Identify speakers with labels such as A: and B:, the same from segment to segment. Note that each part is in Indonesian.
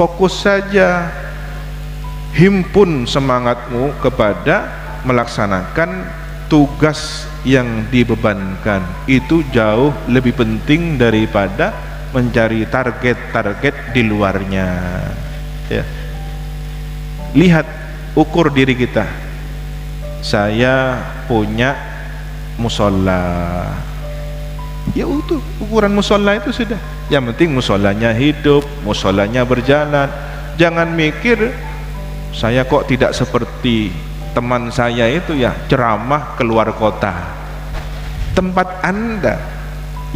A: fokus saja, himpun semangatmu kepada melaksanakan tugas yang dibebankan. Itu jauh lebih penting daripada mencari target-target di luarnya, ya. Lihat, ukur diri kita. Saya punya musola, ya utuh, ukuran musola itu sudah. Yang penting musolanya hidup, musolanya berjalan. Jangan mikir saya kok tidak seperti teman saya itu, ya ceramah keluar kota. Tempat Anda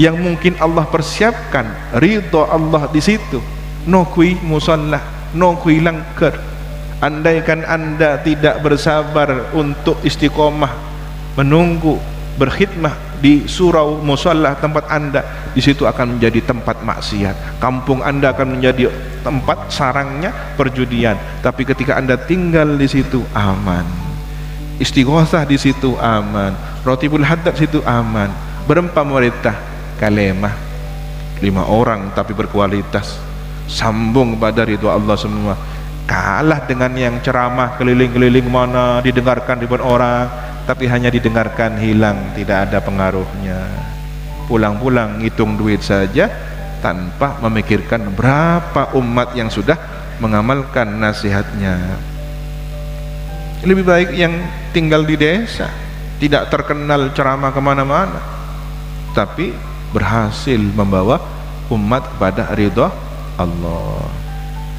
A: yang mungkin Allah persiapkan ridho Allah di situ, no kui musola, no kui langker. Andaikan Anda tidak bersabar untuk istiqomah menunggu berkhidmah di surau musola tempat Anda, di situ akan menjadi tempat maksiat. Kampung Anda akan menjadi tempat sarangnya perjudian. Tapi ketika Anda tinggal di situ aman, istighosah di situ aman, rotibul haddad di situ aman, berempa muridtah kalemah 5 orang tapi berkualitas, sambung pada ridho Allah semua. Kalah dengan yang ceramah keliling-keliling mana didengarkan ribuan orang tapi hanya didengarkan, hilang, tidak ada pengaruhnya. Pulang-pulang ngitung duit saja tanpa memikirkan berapa umat yang sudah mengamalkan nasihatnya. Lebih baik yang tinggal di desa, tidak terkenal ceramah kemana-mana, tapi berhasil membawa umat kepada ridho Allah.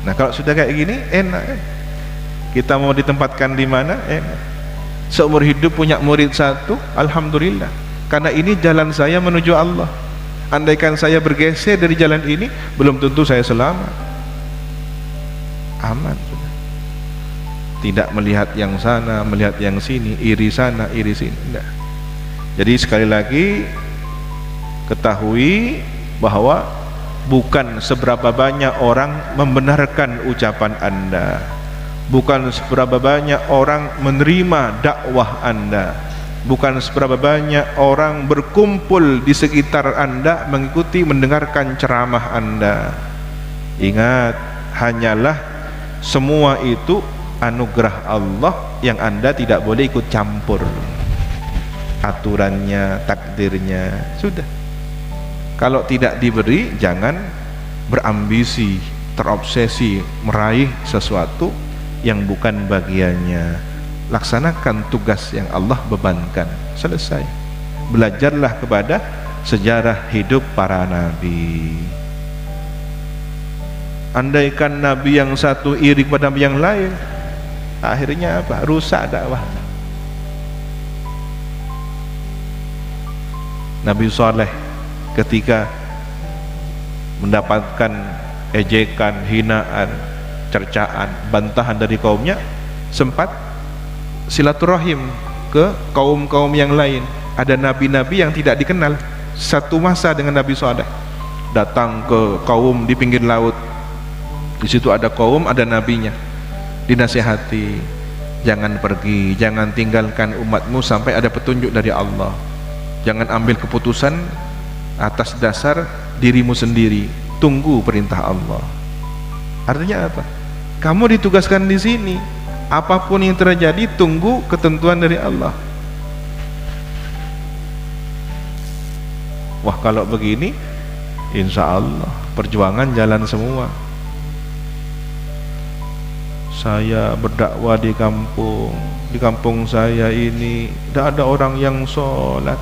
A: Nah, kalau sudah kayak gini enak, kita mau ditempatkan di mana enak. Seumur hidup punya murid 1, alhamdulillah, karena ini jalan saya menuju Allah. Andaikan saya bergeser dari jalan ini, belum tentu saya selamat. Aman sudah. Tidak melihat yang sana, melihat yang sini, iri sana, iri sini, enggak. Jadi sekali lagi ketahui bahwa bukan seberapa banyak orang membenarkan ucapan Anda, bukan seberapa banyak orang menerima dakwah Anda, bukan seberapa banyak orang berkumpul di sekitar Anda mengikuti mendengarkan ceramah Anda. Ingat, hanyalah semua itu anugerah Allah yang Anda tidak boleh ikut campur aturannya, takdirnya. Sudah. Kalau tidak diberi, jangan berambisi, terobsesi meraih sesuatu yang bukan bagiannya. Laksanakan tugas yang Allah bebankan, selesai. Belajarlah kepada sejarah hidup para nabi. Andaikan nabi yang satu iri kepada nabi yang lain, akhirnya apa? Rusak dakwah. Nabi Saleh ketika mendapatkan ejekan, hinaan, cercaan, bantahan dari kaumnya, sempat silaturahim ke kaum-kaum yang lain. Ada nabi-nabi yang tidak dikenal, satu masa dengan Nabi Saleh, datang ke kaum di pinggir laut. Di situ ada kaum, ada nabinya, dinasihati, jangan pergi, jangan tinggalkan umatmu sampai ada petunjuk dari Allah. Jangan ambil keputusan atas dasar dirimu sendiri, tunggu perintah Allah. Artinya apa? Kamu ditugaskan di sini, apapun yang terjadi tunggu ketentuan dari Allah. Wah, kalau begini insya Allah perjuangan jalan semua. Saya berdakwah di kampung saya ini tidak ada orang yang sholat.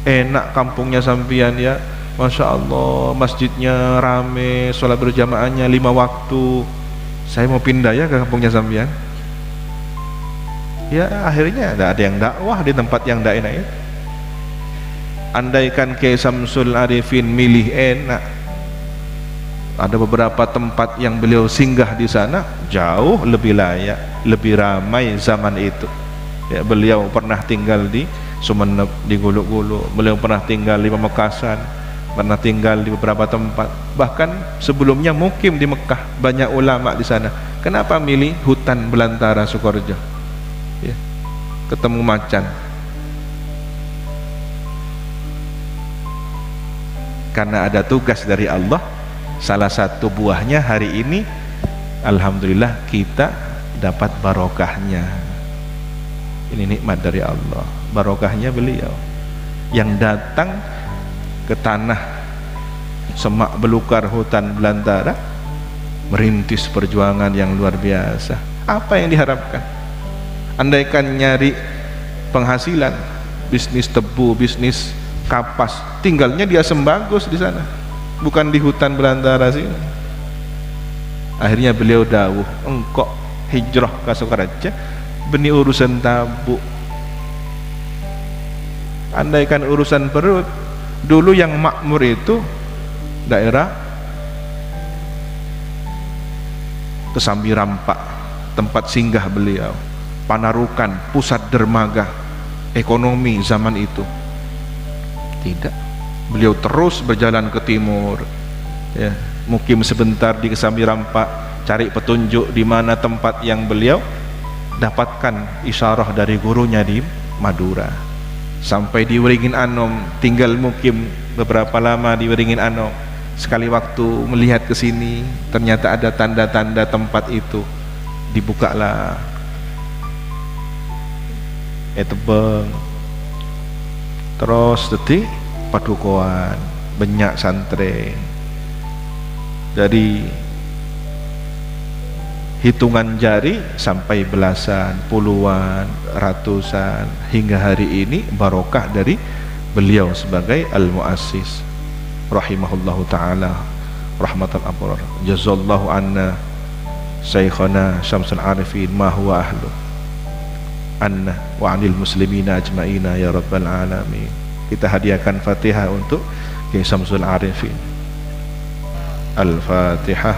A: Enak kampungnya sampian ya, Masya Allah, masjidnya rame, sholat berjamaahnya 5 waktu. Saya mau pindah ya ke kampungnya sampian. Ya akhirnya tidak ada yang dakwah di tempat yang tidak enak ya. Andaikan Kiai Samsul Arifin milih enak, ada beberapa tempat yang beliau singgah di sana jauh lebih layak, lebih ramai zaman itu. Ya, beliau pernah tinggal di Sumeneb, di Gulu-Gulu, beliau pernah tinggal di Pamekasan, pernah tinggal di beberapa tempat, bahkan sebelumnya mukim di Mekah, banyak ulama di sana. Kenapa milih hutan belantara Sukorejo? Ya, ketemu macan. Karena ada tugas dari Allah. Salah satu buahnya hari ini alhamdulillah kita dapat barokahnya. Ini nikmat dari Allah, barokahnya beliau yang datang ke tanah semak belukar hutan belantara, merintis perjuangan yang luar biasa. Apa yang diharapkan? Andaikan nyari penghasilan, bisnis tebu, bisnis kapas, tinggalnya di Asem Bagus di sana, bukan di hutan belantara sini. Akhirnya beliau dawuh, engkok hijrah ke Sukaraja benih urusan tabuk. Andaikan urusan perut, dulu yang makmur itu daerah Kesambi Rampak, tempat singgah beliau, Panarukan, pusat dermaga ekonomi zaman itu. Tidak, beliau terus berjalan ke timur, ya, mukim sebentar di Kesambi Rampak, cari petunjuk di mana tempat yang beliau dapatkan isyarah dari gurunya di Madura. Sampai di Waringin Anom, tinggal mukim beberapa lama di Waringin Anom. Sekali waktu melihat ke sini, ternyata ada tanda-tanda tempat itu. Dibukalah Tebeng, terus detik Padukuhan, banyak santri. Jadi hitungan jari sampai belasan, puluhan, ratusan, hingga hari ini barokah dari beliau sebagai al-muassis rahimahullahu ta'ala rahmatan abrar. Jazallahu anna syekhana Syamsul Arifin ma huwa ahlu anna wa anil muslimina ajma'ina ya rabbal alamin. Kita hadiahkan Fatihah untuk Syamsul Arifin. Al-Fatihah.